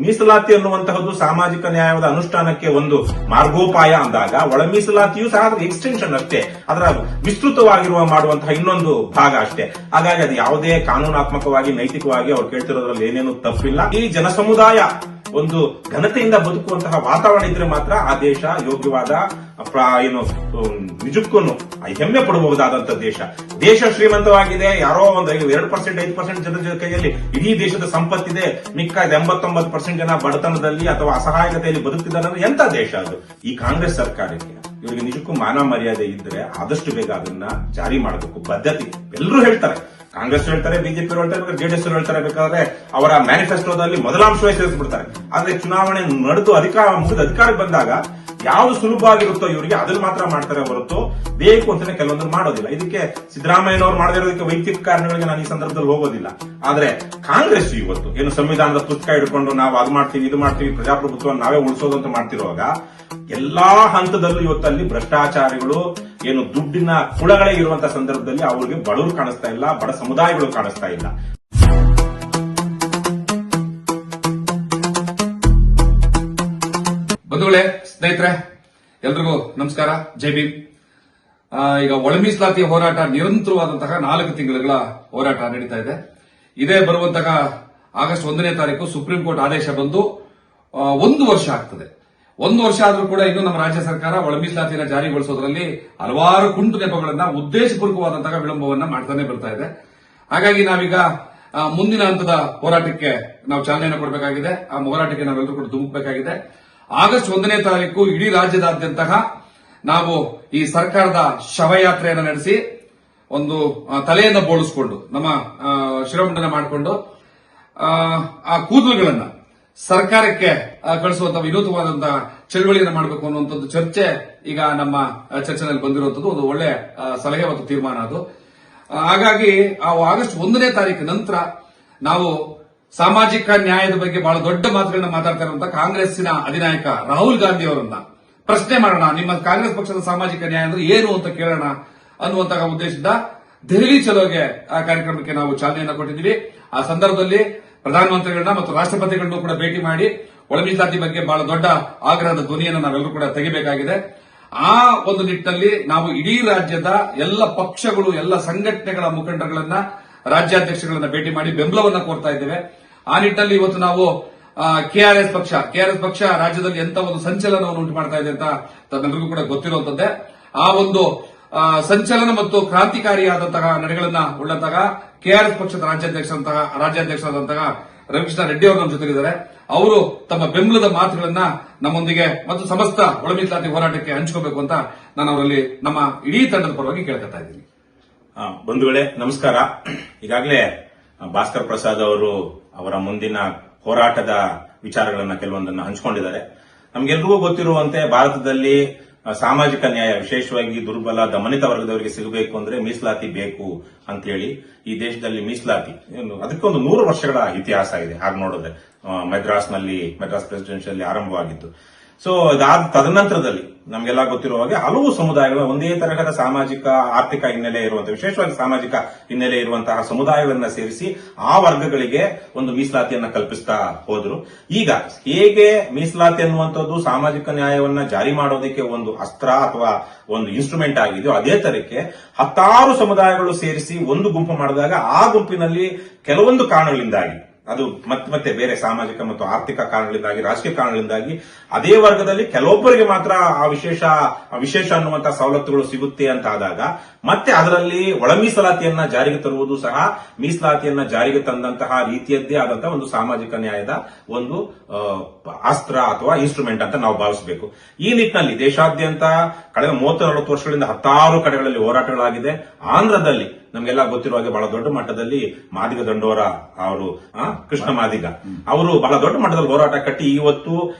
ಮೀಸಲಾತಿ ಅನ್ನುವಂತಹದ್ದು ಸಾಮಾಜಿಕ ನ್ಯಾಯದ ಅನುಷ್ಠಾನಕ್ಕೆ ಒಂದು ಮಾರ್ಗೋಪಾಯ ಅಂದಾಗ ಒಳ ಮೀಸಲಾತಿಯೂ ಸಹ ಅದರ ಎಕ್ಸ್ಟೆನ್ಷನ್ ಅಷ್ಟೇ, ಅದರ ವಿಸ್ತೃತವಾಗಿರುವ ಮಾಡುವಂತಹ ಇನ್ನೊಂದು ಭಾಗ ಅಷ್ಟೇ. ಹಾಗಾಗಿ ಅದು ಯಾವುದೇ ಕಾನೂನಾತ್ಮಕವಾಗಿ ನೈತಿಕವಾಗಿ ಅವ್ರು ಕೇಳ್ತಿರೋದ್ರಲ್ಲಿ ಏನೇನು ತಪ್ಪಿಲ್ಲ. ಈ ಜನಸಮುದಾಯ ಒಂದು ಘನತೆಯಿಂದ ಬದುಕುವಂತಹ ವಾತಾವರಣ ಇದ್ರೆ ಮಾತ್ರ ಆ ದೇಶ ಯೋಗ್ಯವಾದ ಏನು ನಿಜಕ್ಕೂ ಹೆಮ್ಮೆ ಪಡಬಹುದಾದಂತಹ ದೇಶ ಶ್ರೀಮಂತವಾಗಿದೆ. ಯಾರೋ ಒಂದು 2% 5% ಜನರ ಕೈಯಲ್ಲಿ ಇಡೀ ದೇಶದ ಸಂಪತ್ತಿದೆ, ಮಿಕ್ಕ 89% ಜನ ಬಡತನದಲ್ಲಿ ಅಥವಾ ಅಸಹಾಯಕತೆಯಲ್ಲಿ ಬದುಕ್ತಿದ್ದಾರೆ. ಎಂತ ದೇಶ ಅದು? ಈ ಕಾಂಗ್ರೆಸ್ ಸರ್ಕಾರಕ್ಕೆ ಇವರಿಗೆ ನಿಜಕ್ಕೂ ಮಾನ ಮರ್ಯಾದೆ ಇದ್ರೆ ಆದಷ್ಟು ಬೇಗ ಅದನ್ನ ಜಾರಿ ಮಾಡಬೇಕು. ಬದ್ಧತೆ ಎಲ್ಲರೂ ಹೇಳ್ತಾರೆ, ಕಾಂಗ್ರೆಸ್ ಹೇಳ್ತಾರೆ, ಬಿಜೆಪಿ ಹೇಳ್ತಾರೆ, ಜೆಡಿಎಸ್ ಹೇಳ್ತಾರೆ, ಬೇಕಾದ್ರೆ ಅವರ ಮ್ಯಾನಿಫೆಸ್ಟೋದಲ್ಲಿ ಮೊದಲಾಂಶವೇ ಸೇರಿಸ್ಬಿಡ್ತಾರೆ. ಆದ್ರೆ ಚುನಾವಣೆ ನಡೆದು ಮುಗಿದ ಅಧಿಕಾರಕ್ಕೆ ಬಂದಾಗ ಯಾವ್ದು ಸುಲಭ ಆಗಿರುತ್ತೋ ಇವರಿಗೆ ಅದನ್ನ ಮಾತ್ರ ಮಾಡ್ತಾರೆ ಹೊರತು ಬೇಕು ಅಂತಾನೆ ಕೆಲವೊಂದನ್ನು ಮಾಡೋದಿಲ್ಲ. ಇದಕ್ಕೆ ಸಿದ್ದರಾಮಯ್ಯನವರು ಮಾಡದಿರೋದಕ್ಕೆ ವೈಯಕ್ತಿಕ ಕಾರಣಗಳಿಗೆ ನಾನು ಈ ಸಂದರ್ಭದಲ್ಲಿ ಹೋಗೋದಿಲ್ಲ. ಆದ್ರೆ ಕಾಂಗ್ರೆಸ್ ಇವತ್ತು ಏನು ಸಂವಿಧಾನದ ಪುಸ್ತಕ ಹಿಡ್ಕೊಂಡು ನಾವು ಅದು ಮಾಡ್ತೀವಿ ಇದು ಮಾಡ್ತೀವಿ ಪ್ರಜಾಪ್ರಭುತ್ವ ನಾವೇ ಉಳಿಸೋದು ಅಂತ ಮಾಡ್ತಿರುವಾಗ ಎಲ್ಲಾ ಹಂತದಲ್ಲೂ ಇವತ್ತಲ್ಲಿ ಭ್ರಷ್ಟಾಚಾರಿಗಳು ಏನು ದುಡ್ಡಿನ ಕುಳಗಳೇ ಇರುವಂತಹ ಸಂದರ್ಭದಲ್ಲಿ ಅವರಿಗೆ ಬಡವರು ಕಾಣಿಸ್ತಾ ಇಲ್ಲ, ಬಡ ಸಮುದಾಯಗಳು ಕಾಣಿಸ್ತಾ ಇಲ್ಲ. ಬಂಧುಗಳೇ, ಸ್ನೇಹಿತರೆ, ಎಲ್ರಿಗೂ ನಮಸ್ಕಾರ, ಜೈ ಭೀಮ್. ಈಗ ಒಳ ಮೀಸಲಾತಿ ಹೋರಾಟ ನಿರಂತರವಾದಂತಹ 4 ತಿಂಗಳ ಹೋರಾಟ ನಡೀತಾ ಇದೆ. ಇದೇ ಬರುವಂತಹ ಆಗಸ್ಟ್ 1ನೇ ತಾರೀಕು ಸುಪ್ರೀಂ ಕೋರ್ಟ್ ಆದೇಶ ಬಂದು 1 ವರ್ಷ ಆಗ್ತದೆ. 1 ವರ್ಷ ಆದ್ರೂ ಕೂಡ ಇನ್ನು ನಮ್ಮ ರಾಜ್ಯ ಸರ್ಕಾರ ಒಳ ಮೀಸಲಾತಿನ ಜಾರಿಗೊಳಿಸೋದ್ರಲ್ಲಿ ಹಲವಾರು ಕುಂಟು ನೆಪಗಳನ್ನ ಉದ್ದೇಶಪೂರ್ವಕವಾದಂತಹ ವಿಳಂಬವನ್ನ ಮಾಡ್ತಾನೆ ಬರ್ತಾ ಇದೆ. ಹಾಗಾಗಿ ನಾವೀಗ ಮುಂದಿನ ಹಂತದ ಹೋರಾಟಕ್ಕೆ ನಾವು ಚಾಲನೆಯನ್ನು ಕೊಡಬೇಕಾಗಿದೆ. ಆ ಹೋರಾಟಕ್ಕೆ ನಾವೆಲ್ಲರೂ ಕೂಡ ಧುಮುಕಬೇಕಾಗಿದೆ. ಆಗಸ್ಟ್ 1ನೇ ತಾರೀಕು ಇಡೀ ರಾಜ್ಯದಾದ್ಯಂತ ನಾವು ಈ ಸರ್ಕಾರದ ಶವಯಾತ್ರೆಯನ್ನು ನಡೆಸಿ ಒಂದು ತಲೆಯನ್ನು ಬೋಳಿಸಿಕೊಂಡು ನಮ್ಮ ಶಿರೋಮಂಡನ ಮಾಡಿಕೊಂಡು ಆ ಕೂದಲುಗಳನ್ನ ಸರ್ಕಾರಕ್ಕೆ ಕಳಿಸುವಂತಹ ವಿನೂತವಾದಂತಹ ಚಳವಳಿಯನ್ನು ಮಾಡಬೇಕು ಅನ್ನುವಂಥದ್ದು ಚರ್ಚೆ ಈಗ ನಮ್ಮ ಚರ್ಚೆನಲ್ಲಿ ಬಂದಿರುವಂತದ್ದು ಒಂದು ಒಳ್ಳೆ ಸಲಹೆ ಮತ್ತು ತೀರ್ಮಾನ ಅದು. ಹಾಗಾಗಿ ಆಗಸ್ಟ್ 1ನೇ ತಾರೀಕು ನಂತರ ನಾವು ಸಾಮಾಜಿಕ ನ್ಯಾಯದ ಬಗ್ಗೆ ಬಹಳ ದೊಡ್ಡ ಮಾತುಗಳನ್ನ ಮಾತಾಡ್ತಾ ಇರುವಂತಹ ಕಾಂಗ್ರೆಸ್ಸಿನ ಅಧಿನಾಯಕ ರಾಹುಲ್ ಗಾಂಧಿ ಅವರನ್ನ ಪ್ರಶ್ನೆ ಮಾಡೋಣ, ನಿಮ್ಮ ಕಾಂಗ್ರೆಸ್ ಪಕ್ಷದ ಸಾಮಾಜಿಕ ನ್ಯಾಯ ಅಂದ್ರೆ ಏನು ಅಂತ ಕೇಳೋಣ ಅನ್ನುವಂತಹ ಉದ್ದೇಶದಿಂದ ದೆಹಲಿ ಚಲೋಗೆ ಆ ಕಾರ್ಯಕ್ರಮಕ್ಕೆ ನಾವು ಚಾಲನೆಯನ್ನು ಕೊಟ್ಟಿದ್ದೀವಿ. ಆ ಸಂದರ್ಭದಲ್ಲಿ ಪ್ರಧಾನಮಂತ್ರಿಗಳನ್ನ ಮತ್ತು ರಾಷ್ಟ್ರಪತಿಗಳನ್ನು ಕೂಡ ಭೇಟಿ ಮಾಡಿ ಒಳ ಮೀಸಲಾತಿ ಬಗ್ಗೆ ಬಹಳ ದೊಡ್ಡ ಆಗ್ರಹದ ಧ್ವನಿಯನ್ನು ನಾವೆಲ್ಲರೂ ಕೂಡ ತೆಗಿಬೇಕಾಗಿದೆ. ಆ ಒಂದು ನಿಟ್ಟಿನಲ್ಲಿ ನಾವು ಇಡೀ ರಾಜ್ಯದ ಎಲ್ಲ ಪಕ್ಷಗಳು, ಎಲ್ಲ ಸಂಘಟನೆಗಳ ಮುಖಂಡರುಗಳನ್ನ, ರಾಜ್ಯಾಧ್ಯಕ್ಷಗಳನ್ನ ಭೇಟಿ ಮಾಡಿ ಬೆಂಬಲವನ್ನ ಕೋರ್ತಾ ಇದ್ದೇವೆ. ಆ ನಿಟ್ಟಿನಲ್ಲಿ ಇವತ್ತು ನಾವು ಕೆಆರ್ಎಸ್ ಪಕ್ಷ ರಾಜ್ಯದಲ್ಲಿ ಎಂತ ಒಂದು ಸಂಚಲನವನ್ನು ಉಂಟು ಮಾಡ್ತಾ ಇದೆ ಅಂತ ತಮ್ಮೆಲ್ಲರಿಗೂ ಕೂಡ ಗೊತ್ತಿರುವಂತದ್ದೇ. ಆ ಒಂದು ಸಂಚಲನ ಮತ್ತು ಕ್ರಾಂತಿಕಾರಿಯಾದಂತಹ ನಡೆಗಳನ್ನ ಉಳ್ಳಂತಹ ಕೆಆರ್ಎಸ್ ಪಕ್ಷದ ರಾಜ್ಯಾಧ್ಯಕ್ಷರಾದಂತಹ ರವಿಕೃಷ್ಣ ರೆಡ್ಡಿ ಅವರು ನಮ್ಮ ಜೊತೆಗಿದ್ದಾರೆ. ಅವರು ತಮ್ಮ ಬೆಂಬಲದ ಮಾತುಗಳನ್ನ ನಮ್ಮೊಂದಿಗೆ ಮತ್ತು ಸಮಸ್ತ ಒಳ ಮೀಸಲಾತಿ ಹೋರಾಟಕ್ಕೆ ಹಂಚ್ಕೋಬೇಕು ಅಂತ ನಾನು ಅವರಲ್ಲಿ ನಮ್ಮ ಇಡೀ ತಂಡದ ಪರವಾಗಿ ಕೇಳ್ಕೊತಾ ಇದ್ದೀನಿ. ಬಂಧುಗಳೇ, ನಮಸ್ಕಾರ. ಈಗಾಗಲೇ ಭಾಸ್ಕರ್ ಪ್ರಸಾದ್ ಅವರು ಅವರ ಮುಂದಿನ ಹೋರಾಟದ ವಿಚಾರಗಳನ್ನ ಕೆಲವೊಂದನ್ನು ಹಂಚಿಕೊಂಡಿದ್ದಾರೆ. ನಮ್ಗೆಲ್ರಿಗೂ ಗೊತ್ತಿರುವಂತೆ ಭಾರತದಲ್ಲಿ ಸಾಮಾಜಿಕ ನ್ಯಾಯ, ವಿಶೇಷವಾಗಿ ದುರ್ಬಲ ದಮನಿತ ವರ್ಗದವರಿಗೆ ಸಿಗಬೇಕು ಅಂದ್ರೆ ಮೀಸಲಾತಿ ಬೇಕು ಅಂತ ಹೇಳಿ ಈ ದೇಶದಲ್ಲಿ ಮೀಸಲಾತಿ ಅದಕ್ಕೊಂದು 100 ವರ್ಷಗಳ ಇತಿಹಾಸ ಇದೆ. ಹಾಗೆ ನೋಡಿದ್ರೆ ಮದ್ರಾಸ್ ಪ್ರೆಸಿಡೆನ್ಸಿಯಲ್ಲಿ ಆರಂಭವಾಗಿತ್ತು. ಸೊ ಅದಾದ ತದನಂತರದಲ್ಲಿ ನಮಗೆಲ್ಲ ಗೊತ್ತಿರುವ ಹಾಗೆ ಹಲವು ಸಮುದಾಯಗಳು ಒಂದೇ ತರಹದ ಸಾಮಾಜಿಕ ಆರ್ಥಿಕ ಹಿನ್ನೆಲೆ ಇರುವಂತಹ, ವಿಶೇಷವಾಗಿ ಸಾಮಾಜಿಕ ಹಿನ್ನೆಲೆ ಇರುವಂತಹ ಸಮುದಾಯಗಳನ್ನ ಸೇರಿಸಿ ಆ ವರ್ಗಗಳಿಗೆ ಒಂದು ಮೀಸಲಾತಿಯನ್ನ ಕಲ್ಪಿಸ್ತಾ ಹೋದ್ರು. ಈಗ ಹೇಗೆ ಮೀಸಲಾತಿ ಅನ್ನುವಂಥದ್ದು ಸಾಮಾಜಿಕ ನ್ಯಾಯವನ್ನ ಜಾರಿ ಮಾಡೋದಕ್ಕೆ ಒಂದು ಅಸ್ತ್ರ ಅಥವಾ ಒಂದು ಇನ್ಸ್ಟ್ರೂಮೆಂಟ್ ಆಗಿದೆಯೋ ಅದೇ ತರಕ್ಕೆ 10 ಸಮುದಾಯಗಳು ಸೇರಿಸಿ ಒಂದು ಗುಂಪು ಮಾಡಿದಾಗ ಆ ಗುಂಪಿನಲ್ಲಿ ಕೆಲವೊಂದು ಕಾರಣಗಳಿಂದಾಗಿ, ಅದು ಮತ್ತೆ ಬೇರೆ ಸಾಮಾಜಿಕ ಮತ್ತು ಆರ್ಥಿಕ ಕಾರಣಗಳಿಂದಾಗಿ, ರಾಜಕೀಯ ಕಾರಣಗಳಿಂದಾಗಿ ಅದೇ ವರ್ಗದಲ್ಲಿ ಕೆಲವೊಬ್ಬರಿಗೆ ಮಾತ್ರ ಆ ವಿಶೇಷ ಅನ್ನುವಂತಹ ಸವಲತ್ತುಗಳು ಸಿಗುತ್ತೆ ಅಂತ ಆದಾಗ ಮತ್ತೆ ಅದರಲ್ಲಿ ಒಳ ಮೀಸಲಾತಿಯನ್ನ ಜಾರಿಗೆ ತರುವುದು ಸಹ ಮೀಸಲಾತಿಯನ್ನ ಜಾರಿಗೆ ತಂದಂತಹ ರೀತಿಯದ್ದೇ ಆದಂತಹ ಒಂದು ಸಾಮಾಜಿಕ ನ್ಯಾಯದ ಒಂದು ಅಸ್ತ್ರ ಅಥವಾ ಇನ್ಸ್ಟ್ರೂಮೆಂಟ್ ಅಂತ ನಾವು ಭಾವಿಸಬೇಕು. ಈ ನಿಟ್ಟಿನಲ್ಲಿ ದೇಶಾದ್ಯಂತ ಕಳೆದ 30-40 ವರ್ಷಗಳಿಂದ 10 ಕಡೆಗಳಲ್ಲಿ ಹೋರಾಟಗಳಾಗಿದೆ. ಆಂಧ್ರದಲ್ಲಿ ನಮಗೆಲ್ಲ ಗೊತ್ತಿರುವ ಹಾಗೆ ಬಹಳ ದೊಡ್ಡ ಮಟ್ಟದಲ್ಲಿ ಮಾದಿಗ ದಂಡೋರ ಅವರು, ಕೃಷ್ಣ ಮಾದಿಗ ಅವರು ಬಹಳ ದೊಡ್ಡ ಮಟ್ಟದಲ್ಲಿ ಹೋರಾಟ ಕಟ್ಟಿ ಇವತ್ತು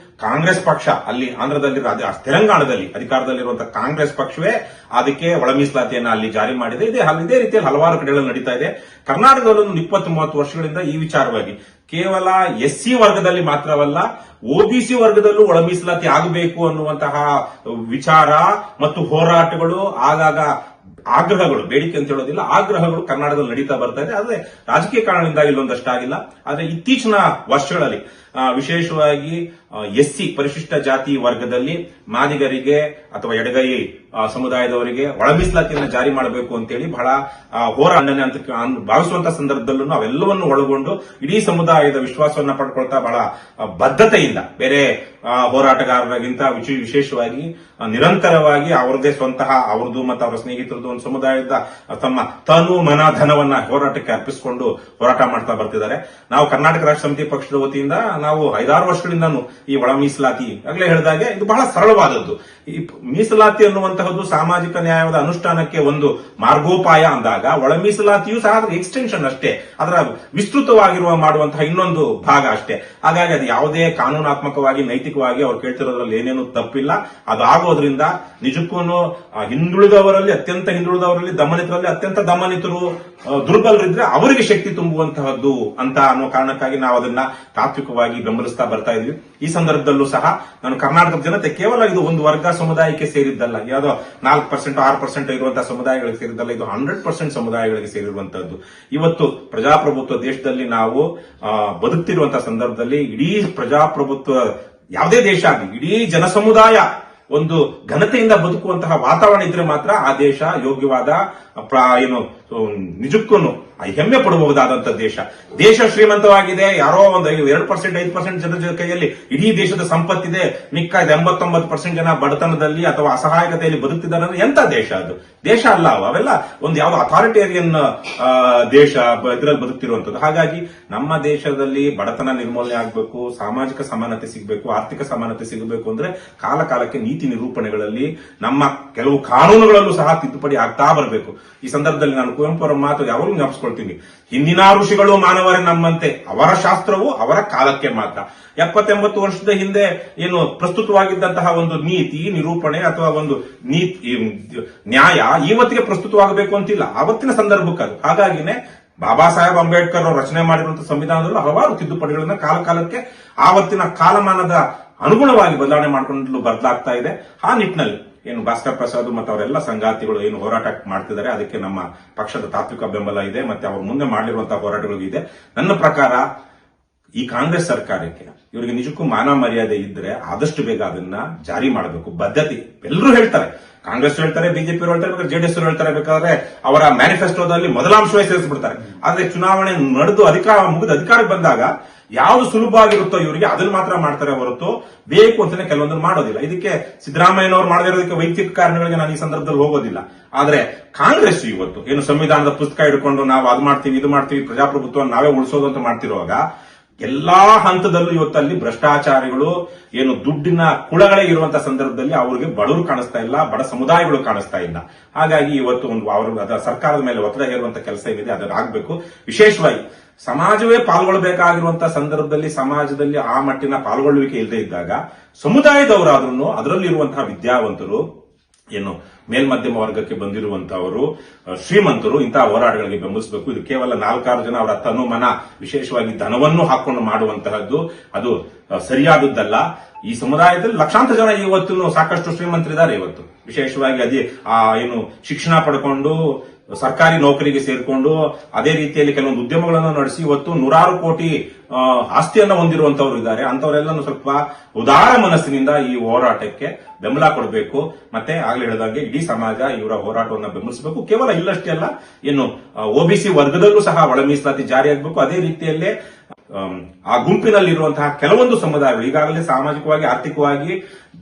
ಕಾಂಗ್ರೆಸ್ ಪಕ್ಷ ಅಲ್ಲಿ ಆಂಧ್ರದಲ್ಲಿ, ತೆಲಂಗಾಣದಲ್ಲಿ ಅಧಿಕಾರದಲ್ಲಿರುವಂತಹ ಕಾಂಗ್ರೆಸ್ ಪಕ್ಷವೇ ಅದಕ್ಕೆ ಒಳ ಮೀಸಲಾತಿಯನ್ನ ಅಲ್ಲಿ ಜಾರಿ ಮಾಡಿದೆ. ಇದೇ ರೀತಿಯಲ್ಲಿ ಹಲವಾರು ಕಡೆಗಳಲ್ಲಿ ನಡೀತಾ ಇದೆ. ಕರ್ನಾಟಕದಲ್ಲೂ 20-30 ವರ್ಷಗಳಿಂದ ಈ ವಿಚಾರವಾಗಿ ಕೇವಲ ಎಸ್ಸಿ ವರ್ಗದಲ್ಲಿ ಮಾತ್ರವಲ್ಲ, ಒಬಿಸಿ ವರ್ಗದಲ್ಲೂ ಒಳ ಮೀಸಲಾತಿ ಆಗಬೇಕು ಅನ್ನುವಂತಹ ವಿಚಾರ ಮತ್ತು ಹೋರಾಟಗಳು ಆಗಾಗ ಆಗ್ರಹಗಳು, ಬೇಡಿಕೆ ಅಂತ ಹೇಳೋದಿಲ್ಲ, ಆಗ್ರಹಗಳು ಕರ್ನಾಟಕದಲ್ಲಿ ನಡೀತಾ ಬರ್ತಾ ಇದೆ. ಆದ್ರೆ ರಾಜಕೀಯ ಕಾರಣದಿಂದ ಇಲ್ಲೊಂದಷ್ಟಾಗಿಲ್ಲ. ಆದ್ರೆ ಇತ್ತೀಚಿನ ವರ್ಷಗಳಲ್ಲಿ ವಿಶೇಷವಾಗಿ ಎಸ್ಸಿ ಪರಿಶಿಷ್ಟ ಜಾತಿ ವರ್ಗದಲ್ಲಿ ಮಾದಿಗರಿಗೆ ಅಥವಾ ಎಡಗೈ ಸಮುದಾಯದವರಿಗೆ ಒಳ ಮೀಸಲಾತಿಯನ್ನು ಜಾರಿ ಮಾಡಬೇಕು ಅಂತೇಳಿ ಬಹಳ ಹೋರಾಟ ಅಂತ ಭಾವಿಸುವಂತಹ ಸಂದರ್ಭದಲ್ಲೂ ಅವೆಲ್ಲವನ್ನು ಒಳಗೊಂಡು ಇಡೀ ಸಮುದಾಯದ ವಿಶ್ವಾಸವನ್ನ ಪಡ್ಕೊಳ್ತಾ ಬಹಳ ಬದ್ಧತೆಯಿಂದ ಬೇರೆ ಹೋರಾಟಗಾರರಿಗಿಂತ ವಿಶೇಷವಾಗಿ ನಿರಂತರವಾಗಿ ಅವರದೇ ಸ್ವಂತಹ ಅವ್ರದ್ದು ಮತ್ತು ಅವರ ಸ್ನೇಹಿತರದ್ದು ಒಂದು ಸಮುದಾಯದ ತಮ್ಮ ತನು ಮನ ಧನವನ್ನ ಹೋರಾಟಕ್ಕೆ ಅರ್ಪಿಸಿಕೊಂಡು ಹೋರಾಟ ಮಾಡ್ತಾ ಬರ್ತಿದ್ದಾರೆ. ನಾವು ಕರ್ನಾಟಕ ರಾಷ್ಟ್ರ ಸಮಿತಿ ಪಕ್ಷದ ವತಿಯಿಂದ ನಾವು 5-6 ವರ್ಷಗಳಿಂದನೂ ಈ ಒಳ ಮೀಸಲಾತಿ ಆಗಲೇ ಹೇಳಿದಾಗೆ ಇದು ಬಹಳ ಸರಳವಾದದ್ದು. ಈ ಮೀಸಲಾತಿ ಅನ್ನುವಂತಹದ್ದು ಸಾಮಾಜಿಕ ನ್ಯಾಯದ ಅನುಷ್ಠಾನಕ್ಕೆ ಒಂದು ಮಾರ್ಗೋಪಾಯ ಅಂದಾಗ ಒಳ ಮೀಸಲಾತಿಯೂ ಸಹ ಅದರ ಎಕ್ಸ್ಟೆನ್ಷನ್ ಅಷ್ಟೇ, ಅದರ ವಿಸ್ತೃತವಾಗಿರುವ ಮಾಡುವಂತಹ ಇನ್ನೊಂದು ಭಾಗ ಅಷ್ಟೇ. ಹಾಗಾಗಿ ಅದು ಯಾವುದೇ ಕಾನೂನಾತ್ಮಕವಾಗಿ ನೈತಿಕವಾಗಿ ಅವ್ರು ಕೇಳ್ತಿರೋದ್ರಲ್ಲಿ ಏನೇನು ತಪ್ಪಿಲ್ಲ. ಅದು ಆಗೋದ್ರಿಂದ ನಿಜಕ್ಕೂ ಹಿಂದುಳಿದವರಲ್ಲಿ ಅತ್ಯಂತ ಹಿಂದುಳಿದವರಲ್ಲಿ ದಮನಿತರಲ್ಲಿ ಅತ್ಯಂತ ದಮನಿತರು ದುರ್ಬಲರಿದ್ರೆ ಅವರಿಗೆ ಶಕ್ತಿ ತುಂಬುವಂತಹದ್ದು ಅಂತ ಅನ್ನೋ ಕಾರಣಕ್ಕಾಗಿ ನಾವು ಅದನ್ನ ತಾತ್ವಿಕವಾಗಿ ಬೆಂಬಲಿಸ್ತಾ ಬರ್ತಾ ಇದ್ವಿ. ಈ ಸಂದರ್ಭದಲ್ಲೂ ಸಹ ನಾನು ಕರ್ನಾಟಕದ ಜನತೆ ಕೇವಲ ಇದು ಒಂದು ವರ್ಗ ಸಮುದಾಯಕ್ಕೆ ಸೇರಿದ್ದಲ್ಲ, ಯಾವುದೋ 4% 6% ಇರುವಂತಹ ಸಮುದಾಯಗಳಿಗೆ ಸೇರಿದ್ದಲ್ಲ, ಇದು 100% ಸಮುದಾಯಗಳಿಗೆ ಸೇರಿರುವಂತಹದ್ದು. ಇವತ್ತು ಪ್ರಜಾಪ್ರಭುತ್ವ ದೇಶದಲ್ಲಿ ನಾವು ಬದುಕ್ತಿರುವಂತಹ ಸಂದರ್ಭದಲ್ಲಿ ಇಡೀ ಪ್ರಜಾಪ್ರಭುತ್ವ ಯಾವುದೇ ದೇಶ ಆಗಲಿ ಇಡೀ ಜನಸಮುದಾಯ ಒಂದು ಘನತೆಯಿಂದ ಬದುಕುವಂತಹ ವಾತಾವರಣ ಇದ್ರೆ ಮಾತ್ರ ಆ ದೇಶ ಯೋಗ್ಯವಾದ ನಿಜಕ್ಕೂ ಹೆಮ್ಮೆ ಪಡಬಹುದಾದಂತಹ ದೇಶ ಶ್ರೀಮಂತವಾಗಿದೆ. ಯಾರೋ ಒಂದು 2% 5% ಜನರ ಕೈಯಲ್ಲಿ ಇಡೀ ದೇಶದ ಸಂಪತ್ತಿದೆ, ಮಿಕ್ಕ 89% ಜನ ಬಡತನದಲ್ಲಿ ಅಥವಾ ಅಸಹಾಯಕತೆಯಲ್ಲಿ ಬದುಕ್ತಿದ್ದಾರೆ ಅಂದ್ರೆ ಎಂತ ದೇಶ ಅದು? ದೇಶ ಅಲ್ಲ ಅವೆಲ್ಲ ಒಂದು ಯಾವ್ದೋ ಅಥಾರಿಟೇರಿಯನ್ ದೇಶ ಇದರಲ್ಲಿ ಬದುಕ್ತಿರುವಂತದ್ದು. ಹಾಗಾಗಿ ನಮ್ಮ ದೇಶದಲ್ಲಿ ಬಡತನ ನಿರ್ಮೂಲನೆ ಆಗಬೇಕು, ಸಾಮಾಜಿಕ ಸಮಾನತೆ ಸಿಗಬೇಕು, ಆರ್ಥಿಕ ಸಮಾನತೆ ಸಿಗಬೇಕು ಅಂದ್ರೆ ಕಾಲ ಕಾಲಕ್ಕೆ ನೀತಿ ನಿರೂಪಣೆಗಳಲ್ಲಿ ನಮ್ಮ ಕೆಲವು ಕಾನೂನುಗಳಲ್ಲೂ ಸಹ ತಿದ್ದುಪಡಿ ಆಗ್ತಾ ಬರಬೇಕು. ಈ ಸಂದರ್ಭದಲ್ಲಿ ನಾನು ಕುವೆಂಪು ಅವರ ಮಾತು ಯಾವಾಗಲೂ ಜ್ಞಾಪಿಸ್ಕೊಳ್ತೀನಿ, ಹಿಂದಿನ ಋಷಿಗಳು ಮಾನವರೇ ನಮ್ಮಂತೆ, ಅವರ ಶಾಸ್ತ್ರವು ಅವರ ಕಾಲಕ್ಕೆ ಮಾತ್ರ. 70-80 ವರ್ಷದ ಹಿಂದೆ ಏನು ಪ್ರಸ್ತುತವಾಗಿದ್ದಂತಹ ಒಂದು ನೀತಿ ನಿರೂಪಣೆ ಅಥವಾ ಒಂದು ನೀತಿ ನ್ಯಾಯ ಇವತ್ತಿಗೆ ಪ್ರಸ್ತುತವಾಗಬೇಕು ಅಂತಿಲ್ಲ, ಆವತ್ತಿನ ಸಂದರ್ಭಕ್ಕೆ ಅದು. ಹಾಗಾಗಿನೇ ಬಾಬಾ ಸಾಹೇಬ್ ಅಂಬೇಡ್ಕರ್ ಅವರು ರಚನೆ ಮಾಡಿರುವಂತಹ ಸಂವಿಧಾನದಲ್ಲೂ ಹಲವಾರು ತಿದ್ದುಪಡಿಗಳನ್ನ ಕಾಲ ಕಾಲಕ್ಕೆ ಆವತ್ತಿನ ಕಾಲಮಾನದ ಅನುಗುಣವಾಗಿ ಬದಲಾವಣೆ ಮಾಡಿಕೊಂಡು ಬದಲಾಗ್ತಾ ಇದೆ. ಆ ನಿಟ್ಟಿನಲ್ಲಿ ಏನು ಭಾಸ್ಕರ್ ಪ್ರಸಾದ್ ಮತ್ತು ಅವರೆಲ್ಲ ಸಂಗಾತಿಗಳು ಏನು ಹೋರಾಟ ಮಾಡ್ತಿದ್ದಾರೆ ಅದಕ್ಕೆ ನಮ್ಮ ಪಕ್ಷದ ತಾತ್ವಿಕ ಬೆಂಬಲ ಇದೆ, ಮತ್ತೆ ಅವರು ಮುಂದೆ ಮಾಡಿರುವಂತಹ ಹೋರಾಟಗಳು ಇದೆ. ನನ್ನ ಪ್ರಕಾರ ಈ ಕಾಂಗ್ರೆಸ್ ಸರ್ಕಾರಕ್ಕೆ ಇವರಿಗೆ ನಿಜಕ್ಕೂ ಮಾನ ಮರ್ಯಾದೆ ಇದ್ರೆ ಆದಷ್ಟು ಬೇಗ ಅದನ್ನ ಜಾರಿ ಮಾಡಬೇಕು. ಬದ್ಧತೆ ಎಲ್ಲರೂ ಹೇಳ್ತಾರೆ, ಕಾಂಗ್ರೆಸ್ ಹೇಳ್ತಾರೆ, ಬಿಜೆಪಿ ಹೇಳ್ತಾರೆ, ಜೆಡಿಎಸ್ ಹೇಳ್ತಾರೆ, ಬೇಕಾದ್ರೆ ಅವರ ಮ್ಯಾನಿಫೆಸ್ಟೋದಲ್ಲಿ ಮೊದಲಾಂಶವೇ ಸೇರಿಸ್ಬಿಡ್ತಾರೆ. ಆದ್ರೆ ಚುನಾವಣೆ ನಡೆದು ಮುಗಿದ ಅಧಿಕಾರಕ್ಕೆ ಬಂದಾಗ ಯಾವುದು ಸುಲಭ ಆಗಿರುತ್ತೋ ಇವರಿಗೆ ಅದನ್ನ ಮಾತ್ರ ಮಾಡ್ತಾರೆ ಹೊರತು ಬೇಕು ಅಂತಾನೆ ಕೆಲವೊಂದನ್ನು ಮಾಡೋದಿಲ್ಲ. ಇದಕ್ಕೆ ಸಿದ್ದರಾಮಯ್ಯನವರು ಮಾಡದೇ ಇರೋದಕ್ಕೆ ವೈಯಕ್ತಿಕ ಕಾರಣಗಳಿಗೆ ನಾನು ಈ ಸಂದರ್ಭದಲ್ಲಿ ಹೋಗೋದಿಲ್ಲ. ಆದ್ರೆ ಕಾಂಗ್ರೆಸ್ ಇವತ್ತು ಏನು ಸಂವಿಧಾನದ ಪುಸ್ತಕ ಹಿಡ್ಕೊಂಡು ನಾವು ಅದು ಮಾಡ್ತೀವಿ ಇದು ಮಾಡ್ತೀವಿ ಪ್ರಜಾಪ್ರಭುತ್ವ ನಾವೇ ಉಳಿಸೋದು ಅಂತ ಮಾಡ್ತಿರುವಾಗ ಎಲ್ಲಾ ಹಂತದಲ್ಲೂ ಇವತ್ತಲ್ಲಿ ಭ್ರಷ್ಟಾಚಾರಿಗಳು ಏನು ದುಡ್ಡಿನ ಕುಳಗಳೇ ಇರುವಂತಹ ಸಂದರ್ಭದಲ್ಲಿ ಅವರಿಗೆ ಬಡವರು ಕಾಣಿಸ್ತಾ ಇಲ್ಲ, ಬಡ ಸಮುದಾಯಗಳು ಕಾಣಿಸ್ತಾ ಇಲ್ಲ. ಹಾಗಾಗಿ ಇವತ್ತು ಅವರು ಸರ್ಕಾರದ ಮೇಲೆ ಒತ್ತಡ ಹೇರುವಂತಹ ಕೆಲಸ ಏನಿದೆ ಅದನ್ನ ಆಗಬೇಕು. ವಿಶೇಷವಾಗಿ ಸಮಾಜವೇ ಪಾಲ್ಗೊಳ್ಳಬೇಕಾಗಿರುವಂತಹ ಸಂದರ್ಭದಲ್ಲಿ ಸಮಾಜದಲ್ಲಿ ಆ ಮಟ್ಟಿನ ಪಾಲ್ಗೊಳ್ಳುವಿಕೆ ಇಲ್ಲದೆ ಇದ್ದಾಗ ಸಮುದಾಯದವರಾದ್ರೂ ಅದರಲ್ಲಿರುವಂತಹ ವಿದ್ಯಾವಂತರು ಏನು ಮೇಲ್ಮಧ್ಯಮ ವರ್ಗಕ್ಕೆ ಬಂದಿರುವಂತಹವರು ಶ್ರೀಮಂತರು ಇಂತಹ ಹೋರಾಟಗಳಿಗೆ ಬೆಂಬಲಿಸಬೇಕು. ಇದು ಕೇವಲ 4-6 ಜನ ಅವರ ತನು ಮನ ವಿಶೇಷವಾಗಿ ಧನವನ್ನು ಹಾಕೊಂಡು ಮಾಡುವಂತಹದ್ದು ಅದು ಸರಿಯಾದದ್ದಲ್ಲ. ಈ ಸಮುದಾಯದಲ್ಲಿ ಲಕ್ಷಾಂತರ ಜನ ಇವತ್ತು ಸಾಕಷ್ಟು ಶ್ರೀಮಂತರಿದ್ದಾರೆ. ಇವತ್ತು ವಿಶೇಷವಾಗಿ ಏನು ಶಿಕ್ಷಣ ಪಡ್ಕೊಂಡು ಸರ್ಕಾರಿ ನೌಕರಿಗೆ ಸೇರ್ಕೊಂಡು ಅದೇ ರೀತಿಯಲ್ಲಿ ಕೆಲವೊಂದು ಉದ್ಯಮಗಳನ್ನು ನಡೆಸಿ ಇವತ್ತು 100 ಕೋಟಿ ಆಸ್ತಿಯನ್ನ ಹೊಂದಿರುವಂತವರು ಇದ್ದಾರೆ. ಅಂತವರೆಲ್ಲನೂ ಸ್ವಲ್ಪ ಉದಾರ ಮನಸ್ಸಿನಿಂದ ಈ ಹೋರಾಟಕ್ಕೆ ಬೆಂಬಲ ಕೊಡಬೇಕು. ಮತ್ತೆ ಆಗ್ಲೇ ಹೇಳಿದಾಗೆ ಇಡೀ ಸಮಾಜ ಇವರ ಹೋರಾಟವನ್ನು ಬೆಂಬಲಿಸಬೇಕು. ಕೇವಲ ಇಲ್ಲಷ್ಟೇ ಅಲ್ಲ, ಏನು ಒಬಿಸಿ ವರ್ಗದಲ್ಲೂ ಸಹ ಒಳ ಮೀಸಲಾತಿ ಜಾರಿಯಾಗಬೇಕು. ಅದೇ ರೀತಿಯಲ್ಲೇ ಆ ಗುಂಪಿನಲ್ಲಿರುವಂತಹ ಕೆಲವೊಂದು ಸಮುದಾಯಗಳು ಈಗಾಗಲೇ ಸಾಮಾಜಿಕವಾಗಿ ಆರ್ಥಿಕವಾಗಿ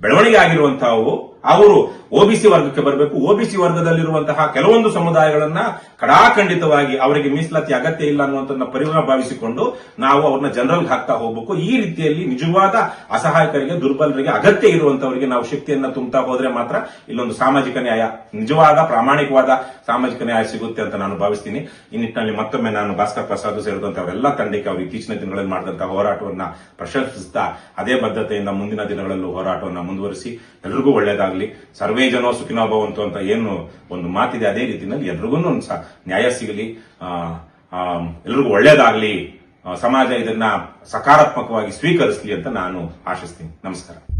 ಬೆಳವಣಿಗೆ ಆಗಿರುವಂತಹವು ಅವರು ಒಬಿಸಿ ವರ್ಗಕ್ಕೆ ಬರಬೇಕು. ಒಬಿಸಿ ವರ್ಗದಲ್ಲಿರುವಂತಹ ಕೆಲವೊಂದು ಸಮುದಾಯಗಳನ್ನ ಕಡಾಖಂಡಿತವಾಗಿ ಅವರಿಗೆ ಮೀಸಲಾತಿ ಅಗತ್ಯ ಇಲ್ಲ ಅನ್ನುವಂಥದ್ದನ್ನ ಪರಿಗಣ ಭಾವಿಸಿಕೊಂಡು ನಾವು ಅವ್ರನ್ನ ಜನರಲ್ ಹಾಕ್ತಾ ಹೋಗಬೇಕು. ಈ ರೀತಿಯಲ್ಲಿ ನಿಜವಾದ ಅಸಹಾಯಕರಿಗೆ ದುರ್ಬಲರಿಗೆ ಅಗತ್ಯ ಇರುವಂತವರಿಗೆ ನಾವು ಶಕ್ತಿಯನ್ನ ತುಂಬುತ್ತಾ ಹೋದ್ರೆ ಮಾತ್ರ ಇಲ್ಲೊಂದು ಸಾಮಾಜಿಕ ನ್ಯಾಯ ನಿಜವಾದ ಪ್ರಾಮಾಣಿಕವಾದ ಸಾಮಾಜಿಕ ನ್ಯಾಯ ಸಿಗುತ್ತೆ ಅಂತ ನಾನು ಭಾವಿಸ್ತೀನಿ. ಈ ನಿಟ್ಟಿನಲ್ಲಿ ಮತ್ತೊಮ್ಮೆ ನಾನು ಭಾಸ್ಕರ್ ಪ್ರಸಾದ್ ಸೇರಿದಂತವರೆಲ್ಲ ತಂಡಕ್ಕೆ ಅವರು ಇತ್ತೀಚಿನ ದಿನಗಳಲ್ಲಿ ಮಾಡಿದಂತಹ ಹೋರಾಟವನ್ನ ಪ್ರಶಂಸಿಸುತ್ತಾ ಅದೇ ಬದ್ಧತೆಯಿಂದ ಮುಂದಿನ ದಿನಗಳಲ್ಲೂ ಹೋರಾಟವನ್ನು ಮುಂದುವರಿಸಿ ಎಲ್ರಿಗೂ ಒಳ್ಳೇದಾಗಲಿ. ಸರ್ವೇ ಜನೋ ಸುಖಿನೋ ಭವಂತು ಅಂತ ಏನು ಒಂದು ಮಾತಿದೆ ಅದೇ ರೀತಿಯಲ್ಲಿ ಎಲ್ರಿಗೂ ನ್ಯಾಯ ಸಿಗಲಿ, ಎಲ್ರಿಗೂ ಒಳ್ಳೇದಾಗಲಿ, ಸಮಾಜ ಇದನ್ನ ಸಕಾರಾತ್ಮಕವಾಗಿ ಸ್ವೀಕರಿಸಲಿ ಅಂತ ನಾನು ಆಶಿಸ್ತೀನಿ. ನಮಸ್ಕಾರ.